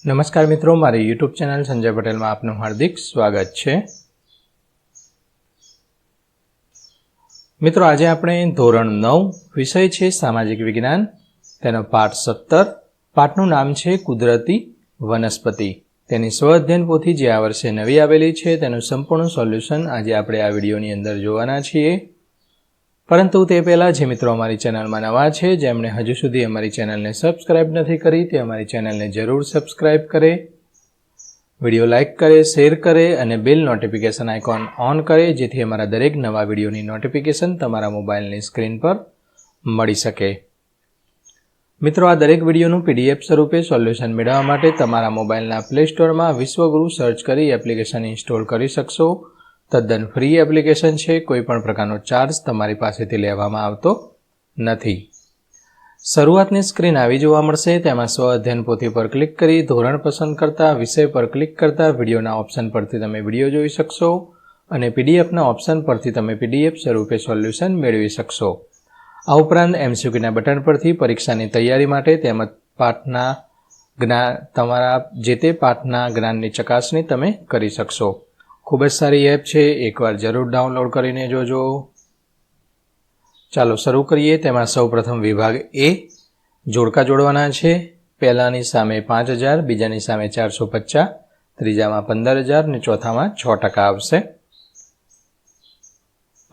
નમસ્કાર મિત્રો, મારી યુટ્યુબ ચેનલ સંજય પટેલમાં આપનું હાર્દિક સ્વાગત છે। મિત્રો, આજે આપણે ધોરણ 9 વિષય છે સામાજિક વિજ્ઞાન, તેનો પાઠ 17, પાઠનું નામ છે કુદરતી વનસ્પતિ। તેની સ્વ અધ્યયન પોથી જે આ વર્ષે નવી આવેલી છે તેનું સંપૂર્ણ સોલ્યુશન આજે આપણે આ વિડીયોની અંદર જોવાના છીએ। પરંતુ તે પહેલાં જે મિત્રો અમારી ચેનલમાં નવા છે, જેમણે હજુ સુધી અમારી ચેનલને સબસ્ક્રાઇબ નથી કરી, તે અમારી ચેનલને જરૂર સબસ્ક્રાઇબ કરે, વિડીયો લાઇક કરે, શેર કરે અને બેલ નોટિફિકેશન આઇકોન ઓન કરે, જેથી અમારા દરેક નવા વિડીયોની નોટિફિકેશન તમારા મોબાઈલની સ્ક્રીન પર મળી શકે। મિત્રો, આ દરેક વિડીયોનું PDF સ્વરૂપે સોલ્યુશન મેળવવા માટે તમારા મોબાઈલના પ્લે સ્ટોરમાં વિશ્વગુરુ સર્ચ કરી એપ્લિકેશન ઇન્સ્ટોલ કરી શકશો। તદ્દન ફ્રી એપ્લિકેશન છે, કોઈ પણ પ્રકારનો ચાર્જ તમારી પાસેથી લેવામાં આવતો નથી। શરૂઆતની સ્ક્રીન આવી જોવા મળશે, તેમાં સ્વ અધ્યયન પોથી પર ક્લિક કરી ધોરણ પસંદ કરતા વિષય પર ક્લિક કરતા વિડીયોના ઓપ્શન પરથી તમે વિડીયો જોઈ શકશો અને PDFના ઓપ્શન પરથી તમે PDF સ્વરૂપે સોલ્યુશન મેળવી શકશો। આ ઉપરાંત MCQના બટન પરથી પરીક્ષાની તૈયારી માટે તેમજ પાઠના તમારા જે તે પાઠના જ્ઞાનની ચકાસણી તમે કરી શકશો। ખૂબ જ સારી એપ છે, એકવાર જરૂર ડાઉનલોડ કરીને જોજો। ચાલો શરૂ કરીએ। તેમાં સૌપ્રથમ વિભાગ A જોડકા જોડવાના છે। પહેલાની સામે 5000, બીજાની સામે 450, ત્રીજામાં 15000 અને ચોથામાં 6% આવશે।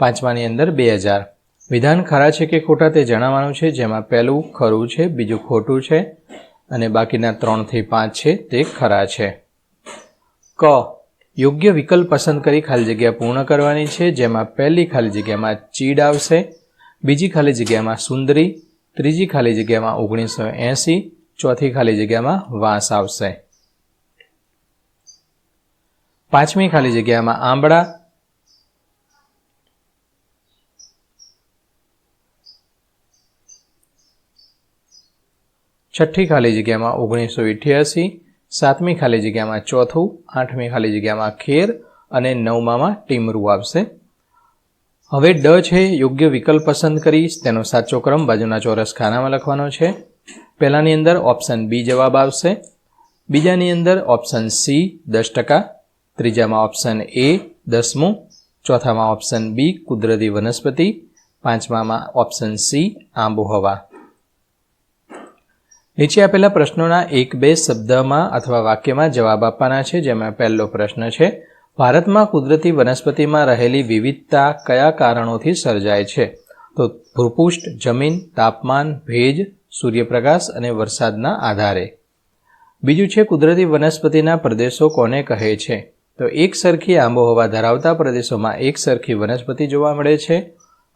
પાંચમાની અંદર 2000। વિધાન ખરા છે કે ખોટા તે જણાવવાનું છે, જેમાં પહેલું ખરું છે, બીજું ખોટું છે અને બાકીના 3 થી 5 છે તે ખરા છે। ક યોગ્ય વિકલ્પ પસંદ કરી ખાલી જગ્યા પૂર્ણ કરવાની છે, જેમાં પહેલી ખાલી જગ્યામાં ચીડ આવશે, બીજી ખાલી જગ્યામાં સુંદરી, ત્રીજી ખાલી જગ્યામાં 1980, ચોથી ખાલી જગ્યામાં વાંસ આવશે। પાંચમી ખાલી જગ્યામાં આંબળા, છઠ્ઠી ખાલી જગ્યામાં 1988, સાતમી ખાલી જગ્યામાં ચોથું, આઠમી ખાલી જગ્યામાં ખેર અને નવમામાં ટીમરું આવશે। હવે ડ છે, યોગ્ય વિકલ્પ પસંદ કરી તેનો સાચો ક્રમ બાજુના ચોરસ ખાનામાં લખવાનો છે। પહેલાની અંદર ઓપ્શન બી જવાબ આવશે, બીજાની અંદર ઓપ્શન સી 10%, ત્રીજામાં ઓપ્શન એ 10મું, ચોથામાં ઓપ્શન બી કુદરતી વનસ્પતિ, પાંચમામાં ઓપ્શન સી આબોહવા। નીચે આપેલા પ્રશ્નોના 1-2 શબ્દમાં અથવા વાક્યમાં જવાબ આપવાના છે, જેમાં પહેલો પ્રશ્ન છે, ભારતમાં કુદરતી વનસ્પતિમાં રહેલી વિવિધતા કયા કારણોથી સર્જાય છે? તો ભૂપૃષ્ઠ, જમીન, તાપમાન, ભેજ, સૂર્યપ્રકાશ અને વરસાદના આધારે। બીજું છે, કુદરતી વનસ્પતિના પ્રદેશો કોને કહે છે? તો એક સરખી આબોહવા ધરાવતા પ્રદેશોમાં એક સરખી વનસ્પતિ જોવા મળે છે।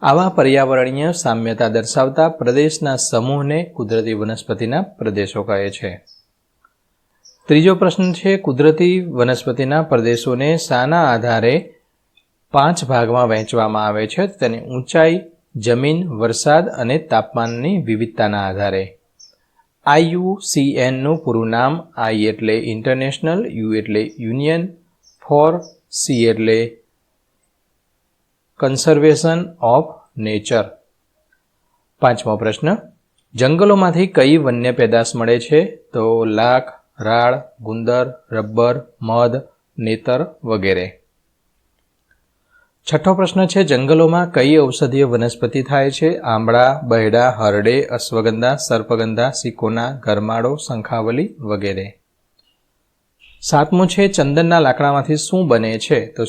આવા પર્યાવરણીય સામ્યતા દર્શાવતા પ્રદેશના સમૂહને કુદરતી વનસ્પતિના પ્રદેશો કહે છે। ત્રીજો પ્રશ્ન છે, કુદરતી વનસ્પતિના પ્રદેશોને શાના આધારે 5 ભાગમાં વહેંચવામાં આવે છે? તેની ઊંચાઈ, જમીન, વરસાદ અને તાપમાનની વિવિધતાના આધારે। IUCNનું પૂરું નામ I એટલે ઇન્ટરનેશનલ, U એટલે યુનિયન, 4C એટલે કન્ઝર્વેશન ઓફ નેચર। પાંચમો પ્રશ્ન, જંગલોમાંથી કઈ વન્ય પેદાશ મળે છે? તો લાખ, રાળ, ગુંદર, રબર, મધ, નેતર વગેરે। છઠ્ઠો પ્રશ્ન છે, જંગલોમાં કઈ ઔષધીય વનસ્પતિ થાય છે? આંબળા, બહેડા, હરડે, અશ્વગંધા, સર્પગંધા, સિકોના, ગરમાળો, શંખાવલી વગેરે। સાતમું છે, ચંદનના લાકડામાંથી શું બને છે? તો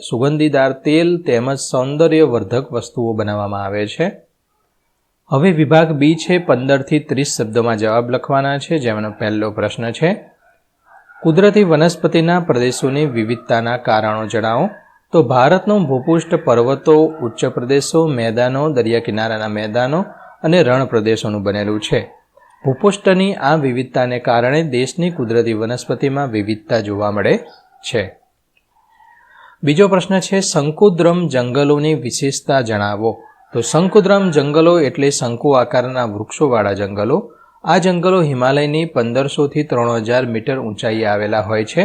સુગંધીદાર તેલ તેમજ સૌંદર્યવર્ધક વસ્તુઓ બનાવવામાં આવે છે। હવે વિભાગ બી છે, 15 થી 30 શબ્દોમાં જવાબ લખવાના છે, જેમાંનો પહેલો પ્રશ્ન છે, કુદરતી વનસ્પતિના પ્રદેશોની વિવિધતાના કારણો જણાવો। તો ભારતનું ભૂપૃષ્ઠ પર્વતો, ઉચ્ચ પ્રદેશો, મેદાનો, દરિયા કિનારાના મેદાનો અને રણ પ્રદેશોનું બનેલું છે। ભૂપૃષ્ઠની આ વિવિધતાને કારણે દેશની કુદરતી વનસ્પતિમાં વિવિધતા જોવા મળે છે। બીજો પ્રશ્ન છે, શંકુદ્રમ જંગલોની વિશેષતા જણાવો। તો શંકુદ્રમ જંગલો એટલે શંકુ આકારના વૃક્ષોવાળા જંગલો। આ જંગલો હિમાલયની 1500 થી 3000 મીટર ઊંચાઈએ આવેલા હોય છે।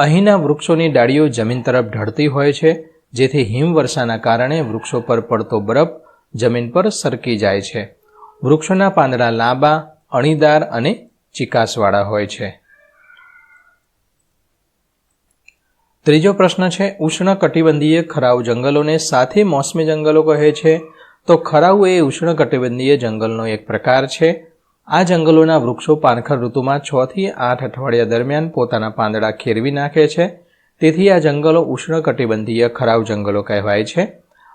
અહીંના વૃક્ષોની ડાળીઓ જમીન તરફ ઢળતી હોય છે, જેથી હિમવર્ષાના કારણે વૃક્ષો પર પડતો બરફ જમીન પર સરકી જાય છે। વૃક્ષોના પાંદડા લાંબા, અણીદાર અને ચિકાસવાળા હોય છે। ત્રીજો પ્રશ્ન છે, ઉષ્ણકટિબંધીય ખરાઉ જંગલોને સાથે મોસમી જંગલો કહે છે. તો ખરાઉ એ ઉષ્ણકટિબંધીય જંગલનો એક પ્રકાર છે. આ જંગલોના વૃક્ષો પાનખર ઋતુમાં 6 થી 8 અઠવાડિયા દરમિયાન પોતાના પાંદડા ખેરવી નાખે છે. તેથી આ જંગલો ઉષ્ણકટિબંધીય ખરાઉ જંગલો કહેવાય છે.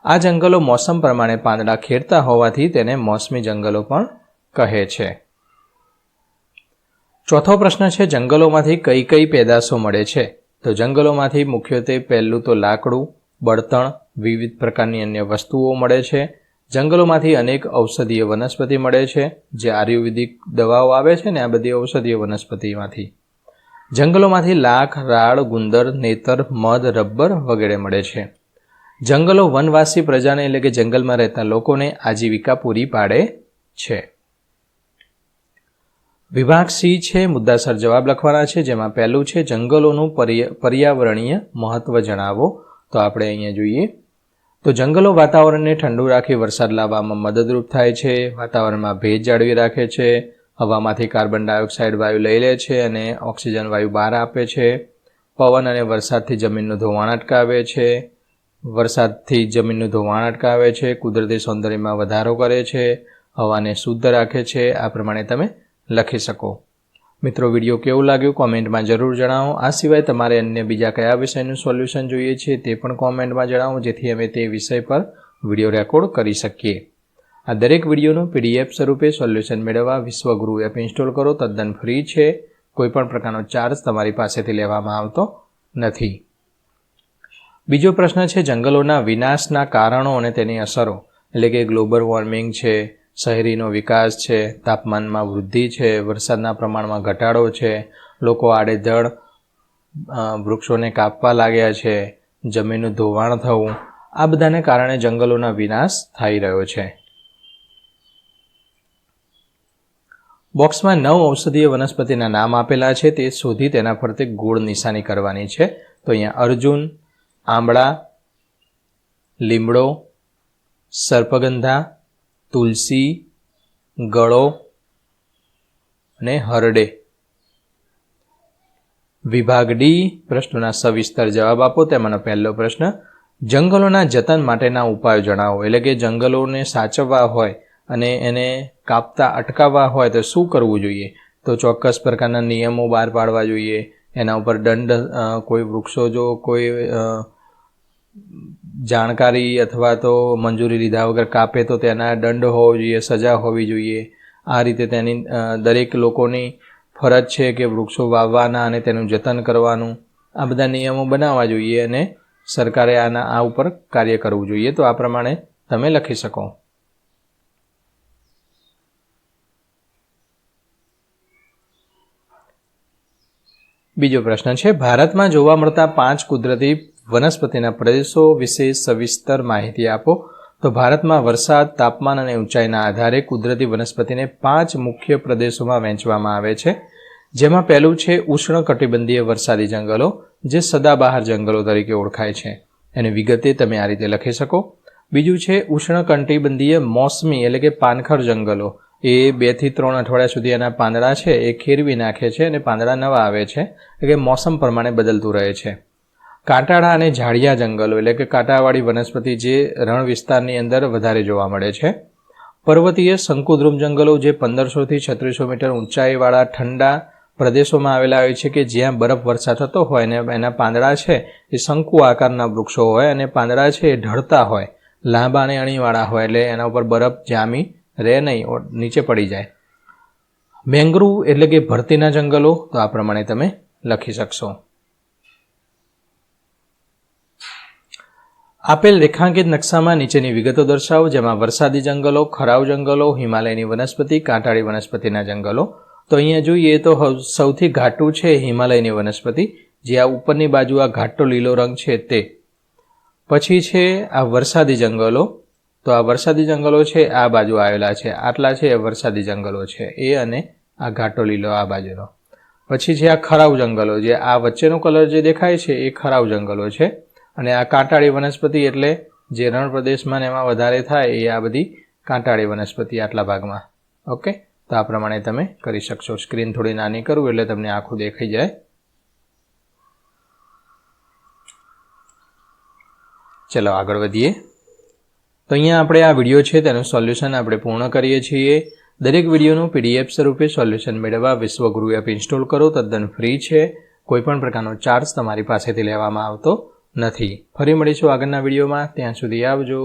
આ જંગલો મોસમ પ્રમાણે પાંદડા ખેરતા હોવાથી તેને મોસમી જંગલો પણ કહે છે. ચોથો પ્રશ્ન છે, જંગલોમાંથી કઈ કઈ પેદાશો મળે છે? તો જંગલોમાંથી મુખ્યત્વે પહેલું તો લાકડું, બળતણ, વિવિધ પ્રકારની અન્ય વસ્તુઓ મળે છે. જંગલોમાંથી અનેક ઔષધીય વનસ્પતિ મળે છે, જે આયુર્વેદિક દવાઓ આવે છે ને આ બધી ઔષધીય વનસ્પતિમાંથી. જંગલોમાંથી લાખ, રાળ, ગુંદર, નેતર, મધ, રબર વગેરે મળે છે. જંગલો વનવાસી પ્રજાને એટલે કે જંગલમાં રહેતા લોકોને આજીવિકા પૂરી પાડે છે. વિભાગ સી છે, મુદ્દાસર જવાબ લખવાના છે, જેમાં પહેલું છે જંગલોનું પર્યાવરણીય મહત્વ જણાવો. તો આપણે અહીંયા જોઈએ તો જંગલો વાતાવરણને ઠંડુ રાખી વરસાદ લાવવામાં મદદરૂપ થાય છે, વાતાવરણમાં ભેજ જાળવી રાખે છે, હવામાંથી કાર્બન ડાયોક્સાઇડ વાયુ લઈ લે છે અને ઓક્સિજન વાયુ બહાર આપે છે, પવન અને વરસાદથી જમીનનું ધોવાણ અટકાવે છે, કુદરતી સૌંદર્યમાં વધારો કરે છે, હવાને શુદ્ધ રાખે છે. આ પ્રમાણે તમે લખી શકો. મિત્રો, વિડીયો કેવું લાગ્યું કોમેન્ટમાં જરૂર જણાવો. આ સિવાય તમારે અન્ય બીજા કયા વિષયનું સોલ્યુશન જોઈએ છે તે પણ કોમેન્ટમાં જણાવો, જેથી અમે તે વિષય પર વિડીયો રેકોર્ડ કરી શકીએ. આ દરેક વિડીયોનું PDF સ્વરૂપે સોલ્યુશન મેળવવા વિશ્વગુરુ એપ ઇન્સ્ટોલ કરો. તદ્દન ફ્રી છે. કોઈપણ પ્રકારનો ચાર્જ તમારી પાસેથી લેવામાં આવતો નથી. બીજો પ્રશ્ન છે, જંગલોના વિનાશના કારણો અને તેની અસરો, એટલે કે ગ્લોબલ વોર્મિંગ છે, શહેરીનો વિકાસ છે, તાપમાનમાં વૃદ્ધિ છે, વરસાદના પ્રમાણમાં ઘટાડો છે, લોકો આડેધડ વૃક્ષોને કાપવા લાગ્યા છે, જમીનનું ધોવાણ થવું, આ બધાને કારણે જંગલોના વિનાશ થઈ રહ્યો છે. બોક્સમાં 9 ઔષધીય વનસ્પતિના નામ આપેલા છે, તે શોધી તેના ફરતે ગોળ નિશાની કરવાની છે. તો અહીંયા અર્જુન, આંબળા, લીમડો, સર્પગંધા, તુલસી, ગળો અને હરડે. વિભાગ ડી, પ્રશ્નોના સવિસ્તર જવાબ આપો. તેમાંનો પહેલો પ્રશ્ન, જંગલોના જતન માટેના ઉપાયો જણાવો. એટલે કે જંગલોને સાચવવા હોય અને એને કાપતા અટકાવવા હોય તો શું કરવું જોઈએ? તો ચોક્કસ પ્રકારના નિયમો બહાર પાડવા જોઈએ. એના ઉપર દંડ, કોઈ વૃક્ષો જો કોઈ જાણકારી અથવા તો મંજૂરી લીધા વગર કાપે તો તેના દંડ હોવો જોઈએ, સજા હોવી જોઈએ. આ રીતે તેની દરેક લોકોની ફરજ છે કે વૃક્ષો વાવવાના અને તેનું જતન કરવાનું. આ બધા નિયમો બનાવવા જોઈએ અને સરકારે આ ઉપર કાર્ય કરવું જોઈએ. તો આ પ્રમાણે તમે લખી શકો. બીજો પ્રશ્ન છે, ભારતમાં જોવા મળતા 5 કુદરતી વનસ્પતિના પ્રદેશો વિશે સવિસ્તર માહિતી આપો. તો ભારતમાં વરસાદ, તાપમાન અને ઊંચાઈના આધારે કુદરતી વનસ્પતિને 5 મુખ્ય પ્રદેશોમાં વહેંચવામાં આવે છે. જેમાં પહેલું છે ઉષ્ણકટિબંધીય વરસાદી જંગલો, જે સદાબહાર જંગલો તરીકે ઓળખાય છે. એની વિગતે તમે આ રીતે લખી શકો. બીજું છે ઉષ્ણકટિબંધીય મોસમી એટલે કે પાનખર જંગલો. એ 2 થી 3 અઠવાડિયા સુધી એના પાંદડા છે એ ખેરવી નાખે છે અને પાંદડા નવા આવે છે, એટલે કે મોસમ પ્રમાણે બદલતું રહે છે. કાંટાળા અને ઝાડિયા જંગલો એટલે કે કાંટાવાળી વનસ્પતિ જે રણ વિસ્તારની અંદર વધારે જોવા મળે છે. પર્વતીય શંકુદ્રુમ જંગલો જે 1500 થી 3600 મીટર ઊંચાઈવાળા ઠંડા પ્રદેશોમાં આવેલા હોય છે, કે જ્યાં બરફ વર્ષા થતો હોય અને એના પાંદડા છે એ શંકુ આકારના વૃક્ષો હોય અને પાંદડા છે એ ઢળતા હોય, લાંબા અને અણીવાળા હોય, એટલે એના ઉપર બરફ જામી રહે નહીં, નીચે પડી જાય. મેંગ્રુવ એટલે કે ભરતીના જંગલો. તો આ પ્રમાણે તમે લખી શકશો. આપેલ રેખાંકિત નકશામાં નીચેની વિગતો દર્શાવો, જેમાં વરસાદી જંગલો, ખરાઉ જંગલો, હિમાલયની વનસ્પતિ, કાંટાળી વનસ્પતિના જંગલો. તો અહીંયા જોઈએ તો સૌથી ઘાટું છે હિમાલયની વનસ્પતિ, જે આ ઉપરની બાજુ આ ઘાટો લીલો રંગ છે તે. પછી છે આ વરસાદી જંગલો. તો આ વરસાદી જંગલો છે આ બાજુ આવેલા છે, આટલા છે એ વરસાદી જંગલો છે, એ અને આ ઘાટો લીલો આ બાજુનો. પછી છે આ ખરાઉ જંગલો, જે આ વચ્ચેનો કલર જે દેખાય છે એ ખરાઉ જંગલો છે. અને આ કાંટાળી વનસ્પતિ એટલે જે રણ પ્રદેશમાં એમાં વધારે થાય એ આ બધી કાંટાળી વનસ્પતિ આટલા ભાગમાં. ઓકે, તો આ પ્રમાણે તમે કરી શકશો. સ્ક્રીન થોડી નાની કરું એટલે તમને આખું દેખાઈ જાય. ચલો આગળ વધીએ. તો અહીંયા આપણે આ વિડીયો છે તેનું સોલ્યુશન આપણે પૂર્ણ કરીએ છીએ. દરેક વિડીયોનું PDF સ્વરૂપે સોલ્યુશન મેળવવા વિશ્વગુરુ એપ ઇન્સ્ટોલ કરો. તદ્દન ફ્રી છે. કોઈપણ પ્રકારનો ચાર્જ તમારી પાસેથી લેવામાં આવતો નથી. ફરી મળીશું આગળના વિડીયોમાં. ત્યાં સુધી આવજો.